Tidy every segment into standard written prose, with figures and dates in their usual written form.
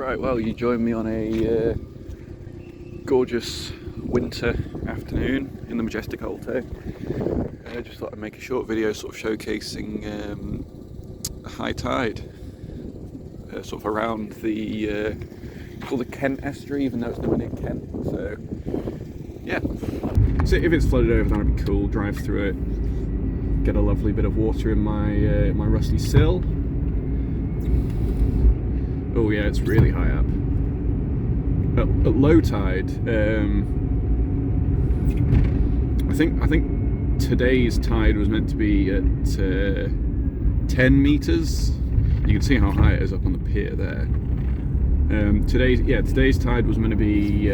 Right, well, you joined me on a gorgeous winter afternoon in the majestic Alto. I just thought I'd make a short video sort of showcasing a high tide sort of around the it's called the Kent estuary, even though it's nowhere near Kent. So yeah, so if it's flooded over, that'd be cool. Drive through it, get a lovely bit of water in my my rusty sill. Oh yeah, it's really high up. At low tide, I think today's tide was meant to be at 10 meters. You can see how high it is up on the pier there. Today's tide was meant to be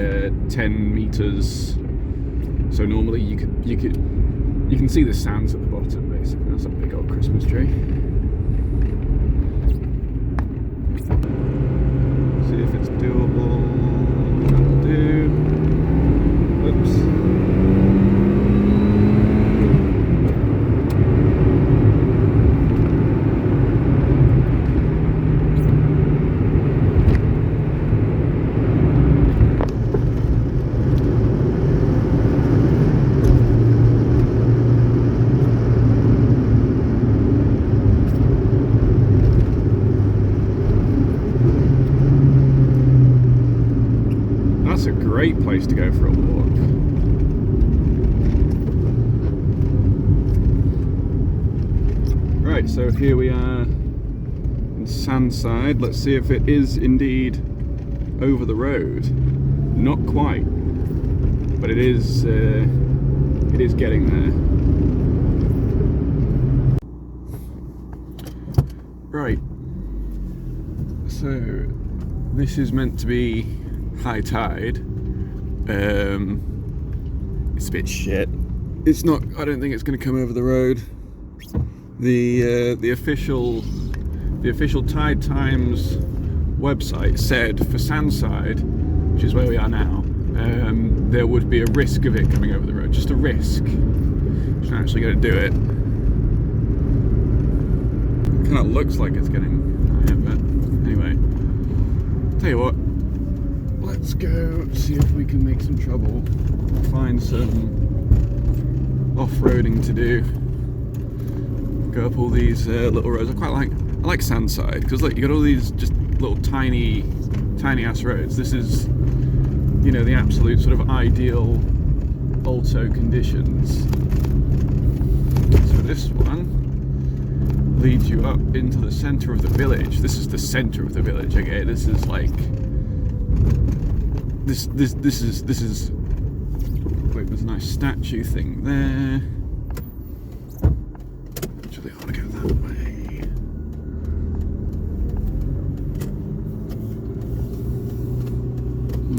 10 meters. So normally you can see the sands at the bottom. Basically, that's a big old Christmas tree. See if it's doable. That'll do. Oops. That's a great place to go for a walk. Right, so here we are in Sandside. Let's see if it is indeed over the road. Not quite, but it is getting there. Right, so this is meant to be high tide. It's a bit shit. It's not. I don't think it's going to come over the road. The official Tide Times website said for Sandside, which is where we are now, there would be a risk of it coming over the road. Just a risk. It's not actually going to do it. It kind of looks like it's getting higher, but anyway. Tell you what. Let's go see if we can make some trouble, find some off-roading to do. Go up all these little roads. I like Sandside because look, you got all these just little tiny ass roads. This is, you know, the absolute sort of ideal alto conditions. So this one leads you up into the centre of the village. This is the centre of the village. Okay, this is like. This is. Wait, there's a nice statue thing there. Actually, I want to go that way.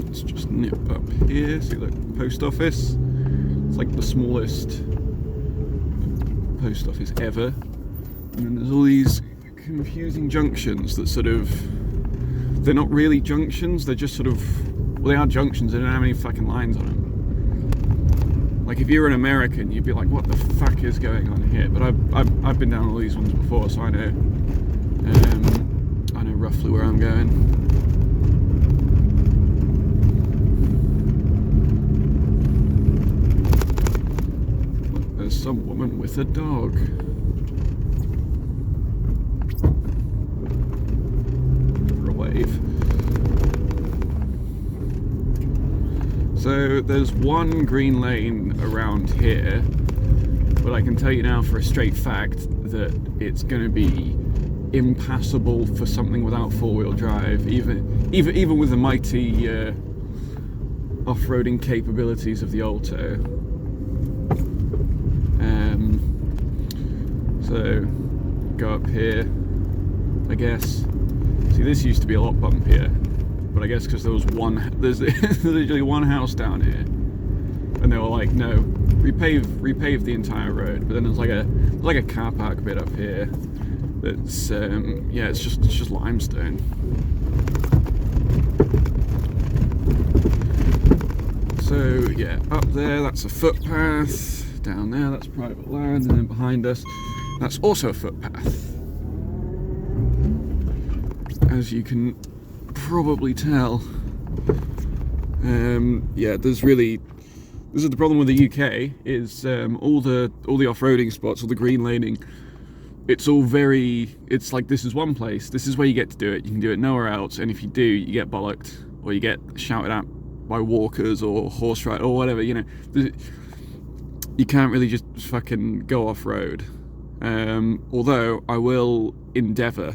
Let's just nip up here. See, look, post office. It's like the smallest post office ever. And then there's all these confusing junctions that sort of. They're not really junctions. They're just sort of. Well, they are junctions, they don't have any fucking lines on them. Like, if you're an American, you'd be like, what the fuck is going on here? But I've been down all these ones before, so I know roughly where I'm going. Look, there's some woman with a dog. For a wave. So there's one green lane around here, but I can tell you now for a straight fact that it's going to be impassable for something without four-wheel drive, even with the mighty off-roading capabilities of the Alto. So go up here, I guess. See, this used to be a lot bumpier. But I guess because there's literally one house down here, and they were like, no, repave the entire road. But then there's like a car park bit up here that's yeah, it's just limestone. So yeah, up there that's a footpath. Down there that's private land, and then behind us that's also a footpath. As you can probably tell. Yeah, this is the problem with the UK, is all the off-roading spots, all the green laning, it's like, this is one place, this is where you get to do it, you can do it nowhere else, and if you do, you get bollocked, or you get shouted at by walkers or horse ride or whatever, you know. You can't really just fucking go off-road. Although I'll endeavour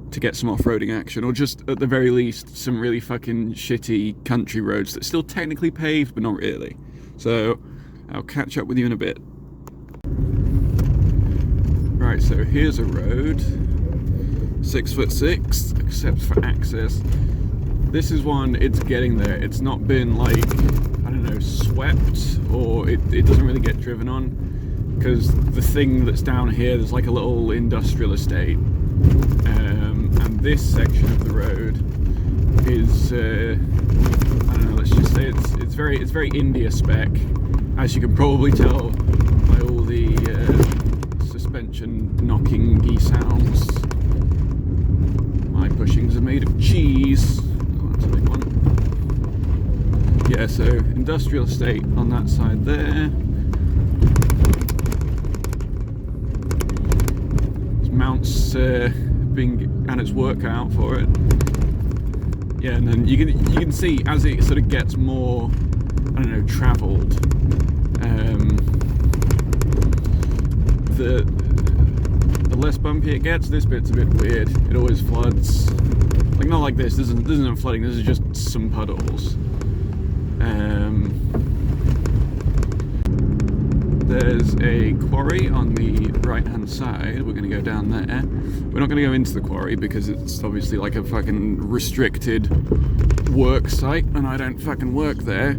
to get some off-roading action, or just at the very least some really fucking shitty country roads that are still technically paved but not really. So I'll catch up with you in a bit. Right, so here's a road, 6'6", except for access. This is one, it's getting there. It's not been, like, I don't know, swept, or it doesn't really get driven on, because the thing that's down here, there's like a little industrial estate, and this section of the road is, I don't know, let's just say it's very India spec, as you can probably tell by all the suspension knocking sounds. My bushings are made of cheese. Oh, that's a big one. Yeah, so industrial estate on that side there. Mounts and its work out for it. Yeah, and then you can see as it sort of gets more, I don't know, travelled, the less bumpy it gets. This bit's a bit weird. It always floods. Like, not like this. This isn't flooding. This is just some puddles. There's a quarry on the right-hand side. We're going to go down there. We're not going to go into the quarry because it's obviously like a fucking restricted work site, and I don't fucking work there.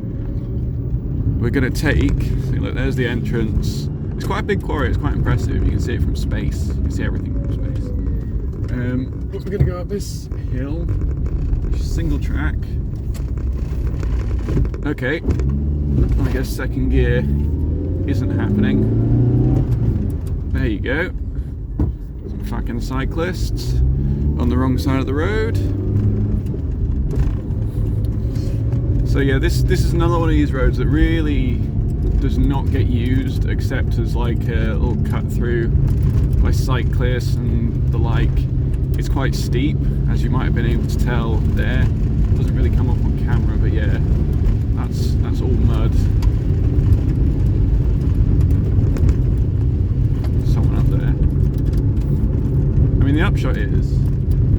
We're going to take... See, look, there's the entrance. It's quite a big quarry. It's quite impressive. You can see it from space. You can see everything from space. We're going to go up this hill. Single track. Okay. I guess second gear isn't happening. There you go. Some fucking cyclists on the wrong side of the road. So yeah, this is another one of these roads that really does not get used except as like a little cut through by cyclists and the like. It's quite steep, as you might have been able to tell there. It doesn't really come up on camera, but yeah, that's all mud. I mean, the upshot is,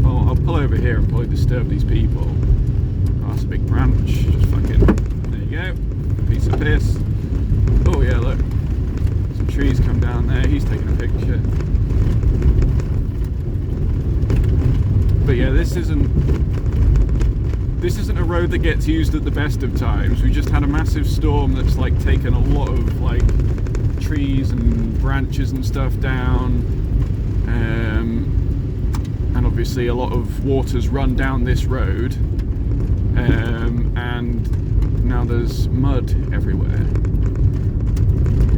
I'll pull over here and probably disturb these people. Oh, that's a big branch. Just fucking, there you go. Piece of piss. Oh yeah, look. Some trees come down there. He's taking a picture. But yeah, this isn't a road that gets used at the best of times. We just had a massive storm that's like taken a lot of like trees and branches and stuff down. And obviously a lot of water's run down this road, and now there's mud everywhere.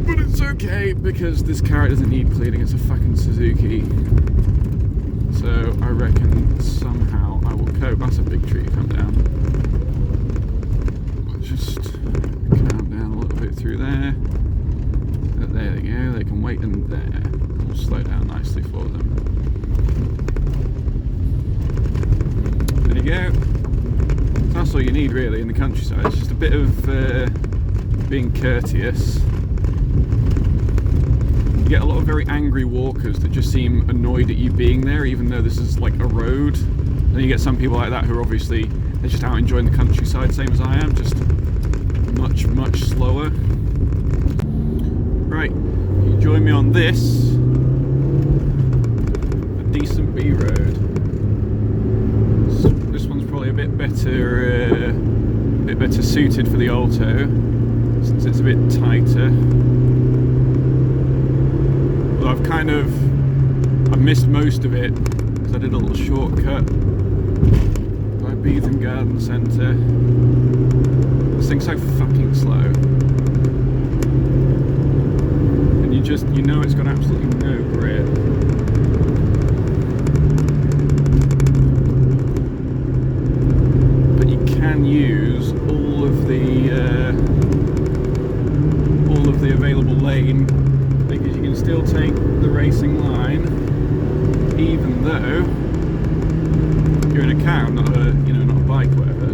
But it's okay, because this car doesn't need cleaning. It's a fucking Suzuki. So I reckon somehow I will cope. That's a big tree come down. I'll just calm down a little bit through there. There they go, they can wait in there. We'll slow down nicely for them. There you go. That's all you need really in the countryside. It's just a bit of being courteous. You get a lot of very angry walkers that just seem annoyed at you being there, even though this is like a road. Then you get some people like that who are obviously, they're just out enjoying the countryside, same as I am, just much, much slower. Right, you join me on this, a decent B road. This one's probably a bit better suited for the alto, since it's a bit tighter. But I've missed most of it, because I did a little shortcut by Beetham Garden Centre. This thing's so fucking slow. You know it's got absolutely no grip. even though you're in a car, not a, you know, not a bike or whatever.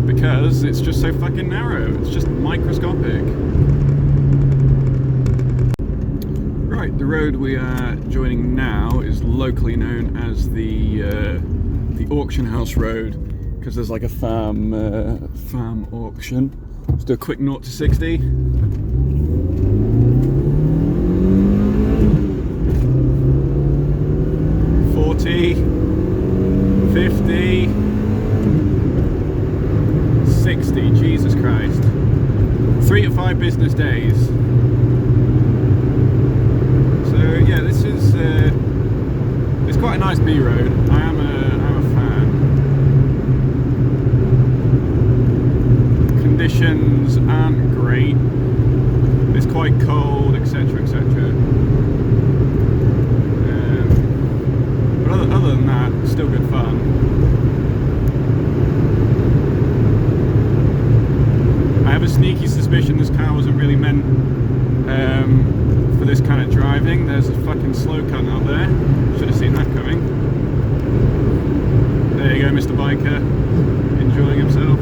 Because it's just so fucking narrow, it's just microscopic. Right, the road we are joining now is locally known as the auction house road, because there's like a farm auction. Let's do a quick 0 to 60. $40, $50, $60, Jesus Christ. 3 to 5 business days. So yeah, this is it's quite a nice B road. I'm a fan. Conditions aren't great. It's quite cold, etc., etc. But other than that, still good fun. I have a sneaky suspicion this car wasn't really meant for this kind of driving. There's a fucking slow cunt out there. Should have seen that coming. There you go, Mr. Biker, enjoying himself.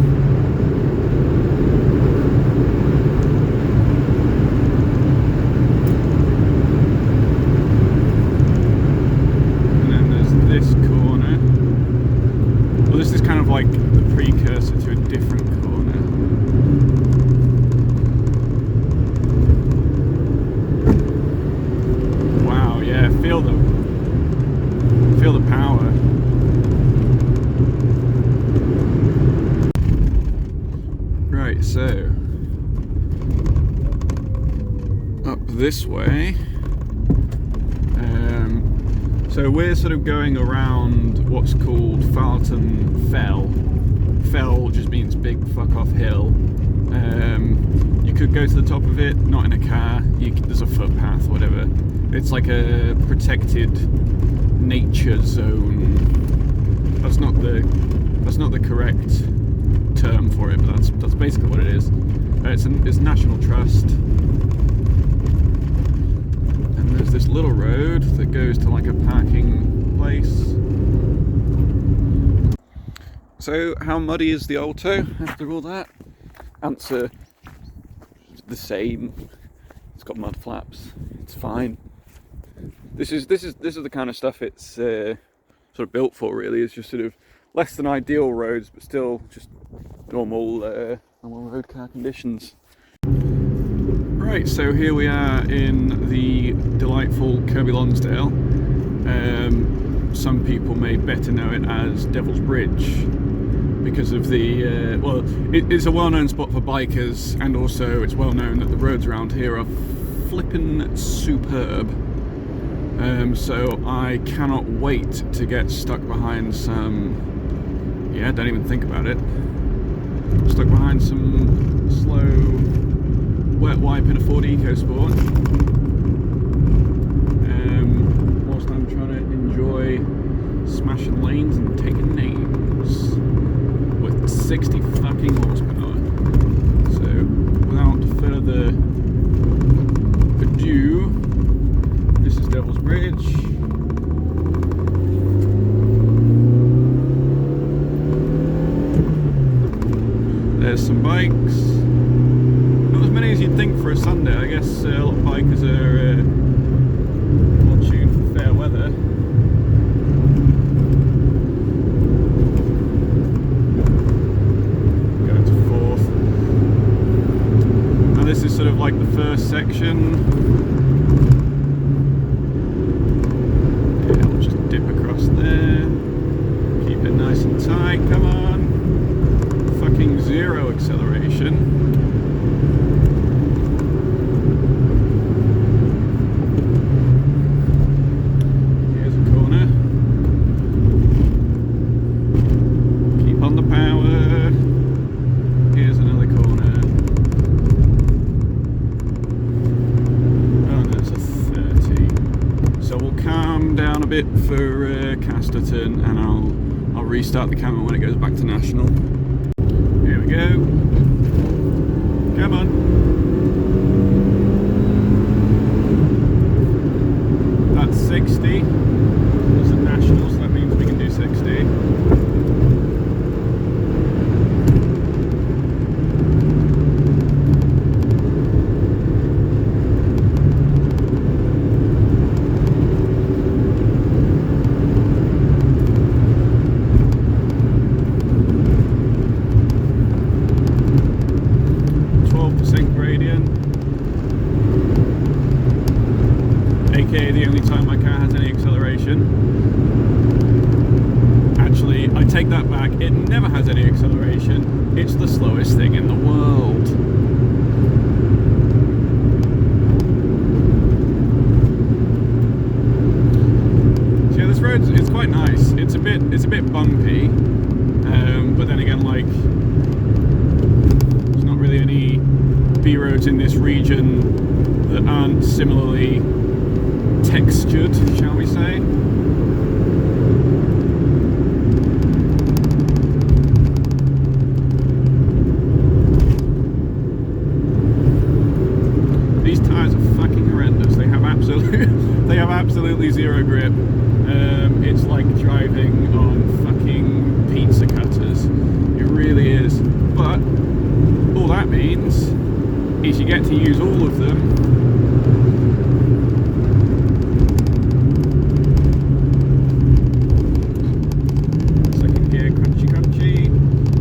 And then there's this corner. Well, this is kind of like the precursor to a different corner. Wow, yeah, feel the power. Right, so up this way. So we're sort of going around what's called Farleton Fell. Fell just means big fuck off hill. You could go to the top of it, not in a car. There's a footpath, whatever. It's like a protected nature zone. That's not the correct term for it, but that's basically what it is. It's National Trust. And there's this little road that goes to like a parking place. So how muddy is the Alto after all that? Answer: the same. It's got mud flaps. It's fine. This is the kind of stuff it's sort of built for, really. It's just sort of less than ideal roads, but still just normal road car conditions. Right, so here we are in the delightful Kirby Lonsdale. Some people may better know it as Devil's Bridge because of the well, it's a well-known spot for bikers, and also it's well known that the roads around here are flippin' superb. So I cannot wait to get stuck behind some, yeah, don't even think about it, stuck behind some slow wet wipe in a Ford EcoSport, whilst I'm trying to enjoy smashing lanes and taking names with 60 fucking horsepower. So without further ado, this is Devil's Bridge. There's some bikes. Not as many as you'd think for a Sunday. I guess a lot of bikers are more tuned for fair weather. Going to 4th. Now this is sort of like the first section. There, keep it nice and tight, come on, fucking zero acceleration. Here's a corner, keep on the power, here's another corner, oh no, it's a 30, so we'll calm down a bit for Casterton, and I'll restart the camera when it goes back to National. Here we go. Come on. aka the only time my car has any acceleration. Actually, I take that back, it never has any acceleration. It's the slowest thing in the world. So yeah, this road is quite nice. It's a bit bumpy, but then again, like, there's not really any B roads in this region that aren't similarly textured, shall we say. These tyres are fucking horrendous. They have absolutely zero grip. It's like driving on fucking pizza cutters. It really is. But all that means is you get to use all of them. Second gear, crunchy crunchy.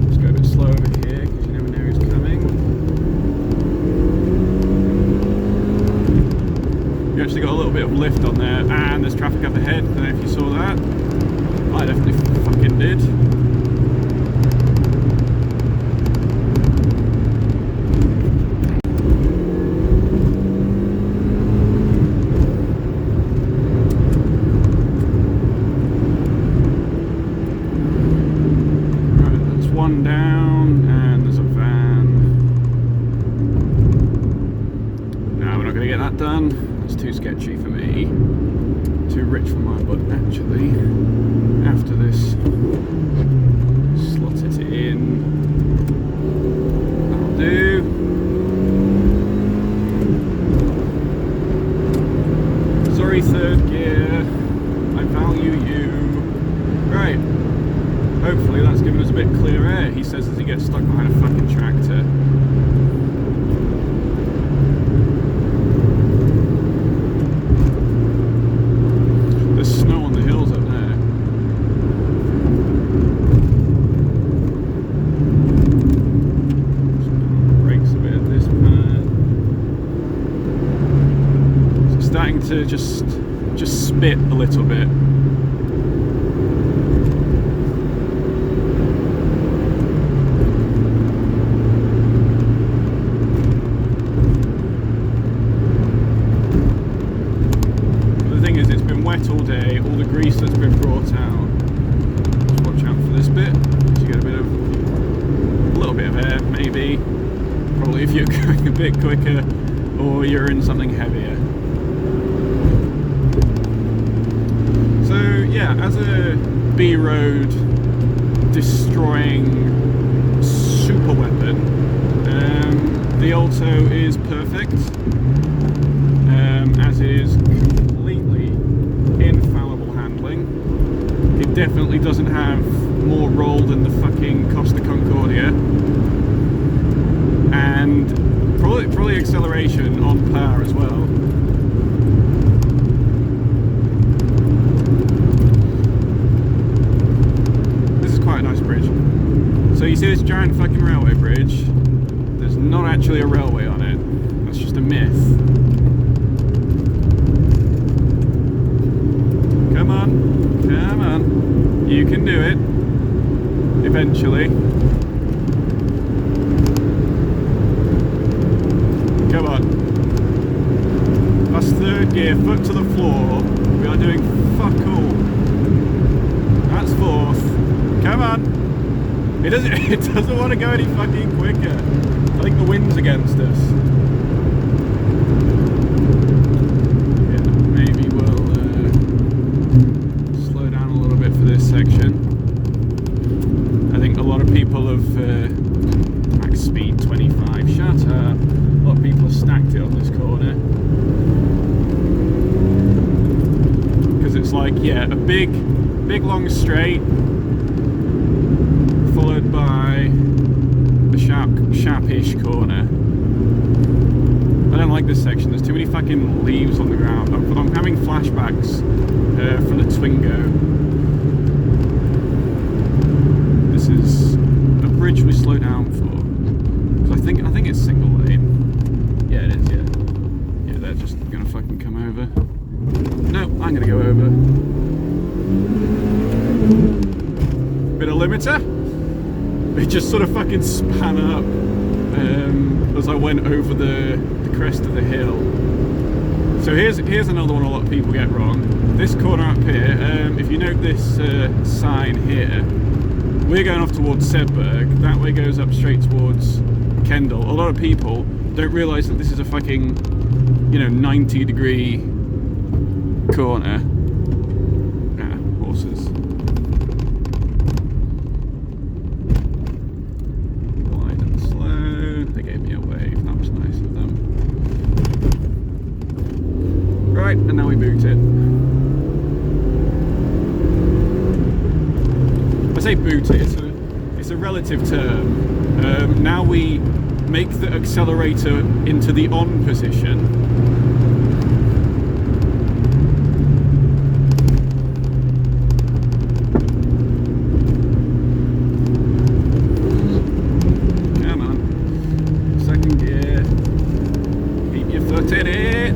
Let's go a bit slow over here because you never know who's coming. You actually got a little bit of lift on there, and there's traffic up ahead. I don't know if you saw that. I definitely fucking did. One down, and there's a van. No, we're not going to get that done. That's too sketchy for me. Too rich for my blood, actually. After this, slot it in. That'll do. Sorry, third gear. I value you. Right. Hopefully that's given us a bit clear air, he says as he gets stuck behind a fucking tractor. There's snow on the hills up there. Brakes a bit at this part. So it's starting to just spit a little bit. All day, all the grease that's been brought out. Just watch out for this bit, because you get a little bit of air, maybe. Probably if you're going a bit quicker, or you're in something heavier. So yeah, as a B road destroying super weapon, the Alto is perfect, as is completely infallible handling. It definitely doesn't have more roll than the fucking Costa Concordia, and probably acceleration on par as well. This is quite a nice bridge. So you see this giant fucking railway bridge? There's not actually a railway on it. That's just a myth. Come on, you can do it, eventually. Come on. That's third gear, foot to the floor. We are doing fuck all. That's fourth. Come on. It doesn't want to go any fucking quicker. I think the wind's against us. This section. I think a lot of people have max speed 25. Shut up. A lot of people have stacked it on this corner because it's like, yeah, a big long straight followed by a sharpish corner. I don't like this section. There's too many fucking leaves on the ground. I'm having flashbacks from the Twingo. This is a bridge we slow down for. Because I think it's single lane. Yeah, it is. Yeah, they're just gonna fucking come over. I'm going to go over. Bit of limiter. It just sort of fucking span up as I went over the crest of the hill. So here's another one a lot of people get wrong. This corner up here, if you note this sign here, we're going off towards Sedberg. That way goes up straight towards Kendal. A lot of people don't realise that this is a fucking, 90-degree corner. Ah, horses. Wide and slow. They gave me a wave. That was nice of them. Right, and now we boot it. I say boot it, it's a relative term. Now we make the accelerator into the on position. Come on. Second gear. Keep your foot in it.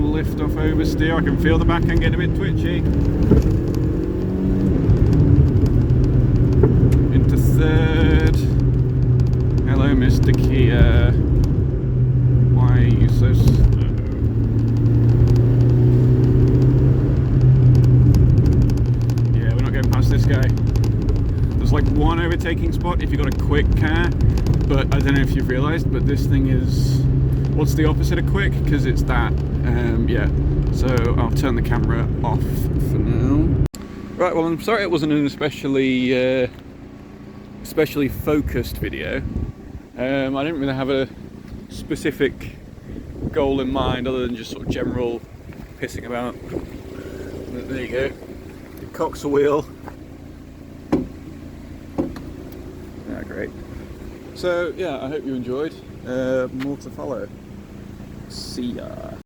Lift off oversteer. I can feel the back end getting a bit twitchy. Into third. Hello, Mr. Kia. Why are you so slow? Yeah, we're not getting past this guy. There's like one overtaking spot if you've got a quick car, but I don't know if you've realised, but this thing is, what's the opposite of quick? Because it's that. Yeah, so I'll turn the camera off for now. Right, well, I'm sorry it wasn't an especially focused video. I didn't really have a specific goal in mind other than just sort of general pissing about. But there you go. It cocks a wheel. Yeah, great. So yeah, I hope you enjoyed. More to follow. See ya.